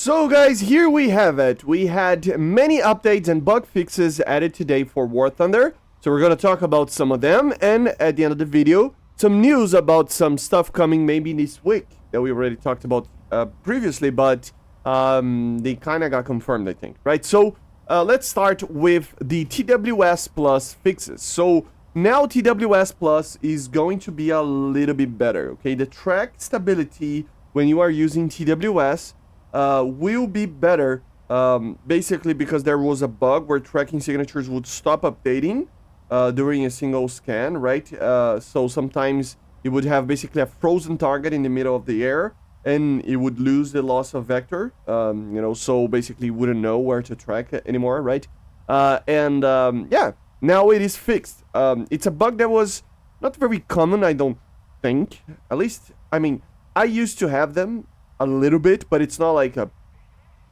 So guys, here we have it. We had many updates and bug fixes added today for War Thunder. So we're going to talk about some of them, and at the end of the video, some news about some stuff coming maybe this week that we already talked about previously, but they kind of got confirmed, I think, right? So let's start with the TWS Plus fixes. So now TWS Plus is going to be a little bit better, okay? The track stability when you are using TWS will be better, basically because there was a bug where tracking signatures would stop updating during a single scan, right? So sometimes it would have basically a frozen target in the middle of the air, and it would lose the loss of vector, so basically you wouldn't know where to track it anymore, right? Yeah, now it is fixed. It's a bug that was not very common, I don't think. At least, I mean, I used to have them a little bit, but it's not like a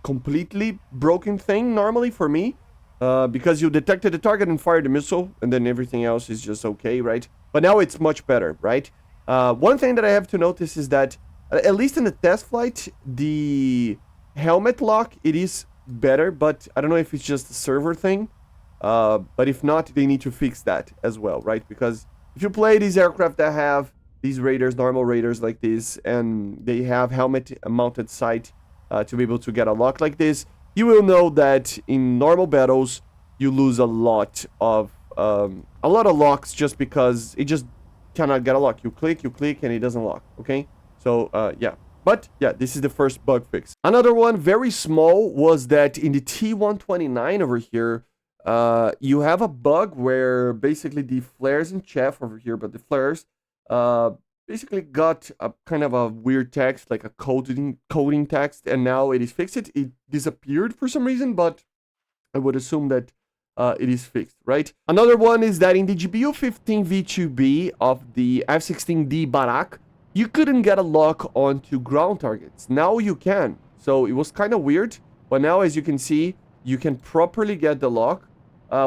completely broken thing normally for me, because you detected the target and fired the missile, and then everything else is just okay, right? But now it's much better, right? One thing that I have to notice is that, at least in the test flight, the helmet lock, it is better, but I don't know if it's just a server thing. But if not, they need to fix that as well, right? Because if you play these aircraft that have these raiders, normal raiders like this, and they have helmet mounted sight to be able to get a lock like this, you will know that in normal battles you lose a lot of locks just because it just cannot get a lock. You click, and it doesn't lock. Okay, so yeah. But yeah, this is the first bug fix. Another one, very small, was that in the T129 over here, you have a bug where basically the flares in chaff over here, but the flares basically got a kind of a weird text, like a coding text, and now it is fixed. It disappeared for some reason, but I would assume that it is fixed, right? Another one is that in the GBU 15 V2B of the F-16D Barak, you couldn't get a lock onto ground targets. Now you can. So it was kind of weird, but now as you can see, you can properly get the lock,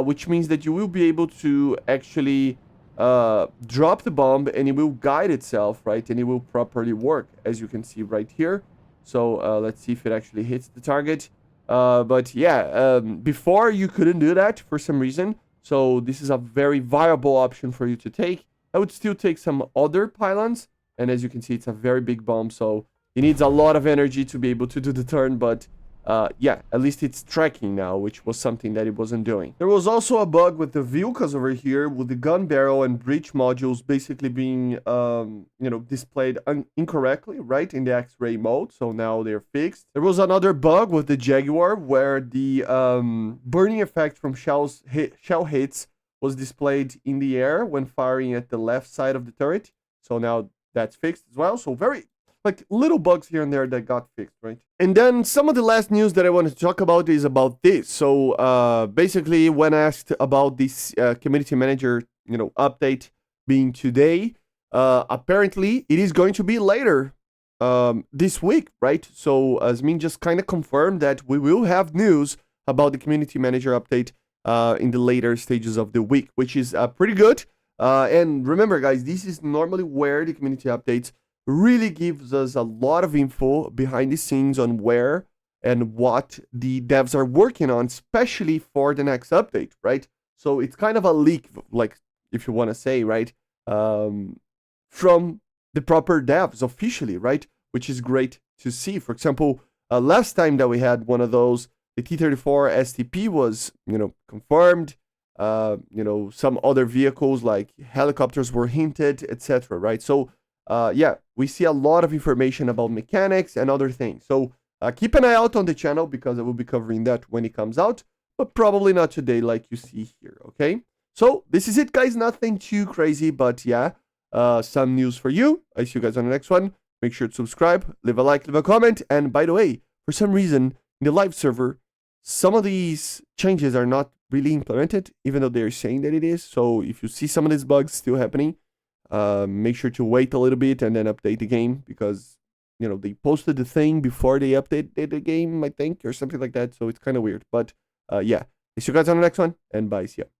which means that you will be able to actually drop the bomb, and it will guide itself, right? And it will properly work, as you can see right here. So let's see if it actually hits the target. But yeah, before you couldn't do that for some reason. So this is a very viable option for you to take. I would still take some other pylons. And as you can see, it's a very big bomb. So it needs a lot of energy to be able to do the turn. But yeah, at least it's tracking now, which was something that it wasn't doing. There was also a bug with the vehicles over here, with the gun barrel and breech modules basically being, displayed incorrectly, right, in the X-ray mode. So now they're fixed. There was another bug with the Jaguar where the burning effect from shell hits was displayed in the air when firing at the left side of the turret. So now that's fixed as well. So very, like, little bugs here and there that got fixed, right? And then some of the last news that I wanted to talk about is about this. So basically, when asked about this community manager, update being today, apparently it is going to be later this week, right? So Asmin just kind of confirmed that we will have news about the community manager update in the later stages of the week, which is pretty good. And remember, guys, this is normally where the community updates really gives us a lot of info behind the scenes on where and what the devs are working on, especially for the next update, right? So it's kind of a leak, like, if you want to say, right, from the proper devs officially, right? Which is great to see. For example, last time that we had one of those, the T-34 STP was, confirmed. Some other vehicles like helicopters were hinted, etc., right? So yeah, we see a lot of information about mechanics and other things. So keep an eye out on the channel because I will be covering that when it comes out, but probably not today like you see here, okay? So this is it, guys. Nothing too crazy, but yeah, some news for you. I see you guys on the next one. Make sure to subscribe, leave a like, leave a comment. And by the way, for some reason, in the live server, some of these changes are not really implemented, even though they're saying that it is. So if you see some of these bugs still happening, make sure to wait a little bit and then update the game, because they posted the thing before they updated the game, I think, or something like that. So it's kind of weird, but yeah, see you guys on the next one, and bye. See ya.